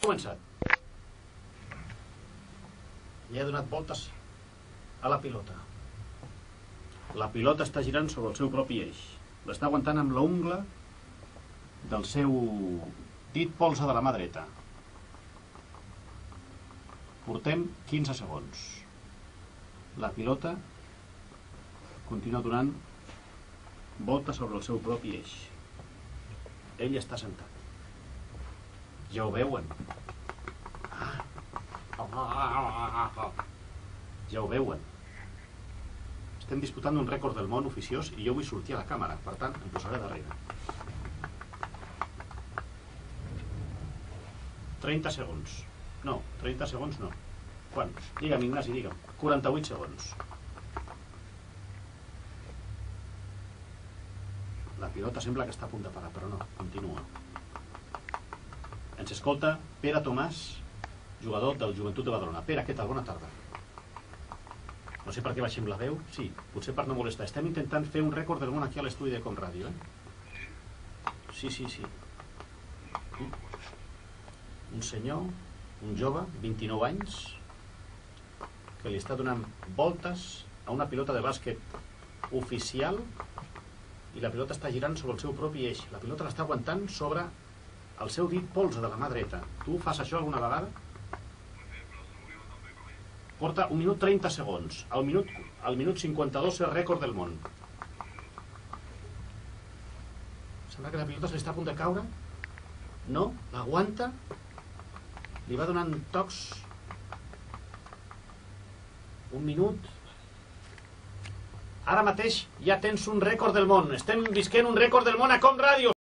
Començat. Li he donat voltes a la pilota. La pilota està girant sobre el seu propi eix. L'està aguantant amb la ungla del seu dit polze de la mà dreta. Portem 15 segons. La pilota continua donant voltes sobre el seu propi eix. Ell està sentat. Ja ho veuen? Ja ho veuen? Estem disputant un rècord del món oficiós i jo vull sortir a la càmera, per tant, em posaré darrere. 30 segons. No, 30 segons no. Quan? Digue'm, Ignasi, digue'm. 48 segons. La pilota sembla que està a punt de parar, però no, continua. Ens escolta Pere Tomàs, jugador del Joventut de Badalona. Pere, què tal? Bona tarda. No sé per què baixem la veu. Sí, potser per no molestar. Estem intentant fer un rècord del món aquí a l'estudi de Com Ràdio, Sí. Un senyor, un jove, 29 anys, que li està donant voltes a una pilota de bàsquet oficial i la pilota està girant sobre el seu propi eix. La pilota l'està aguantant sobre el seu dit polze de la mà dreta. Tu fas això alguna vegada? Porta 1 minut 30 segons. Al minut 52 és rècord del món. Sembla que la pilota se li està a punt de caure. No, l'aguanta. Li va donant tocs. 1 minut. Ara mateix ja tens un rècord del món. Estem visquent un rècord del món a Com Ràdio.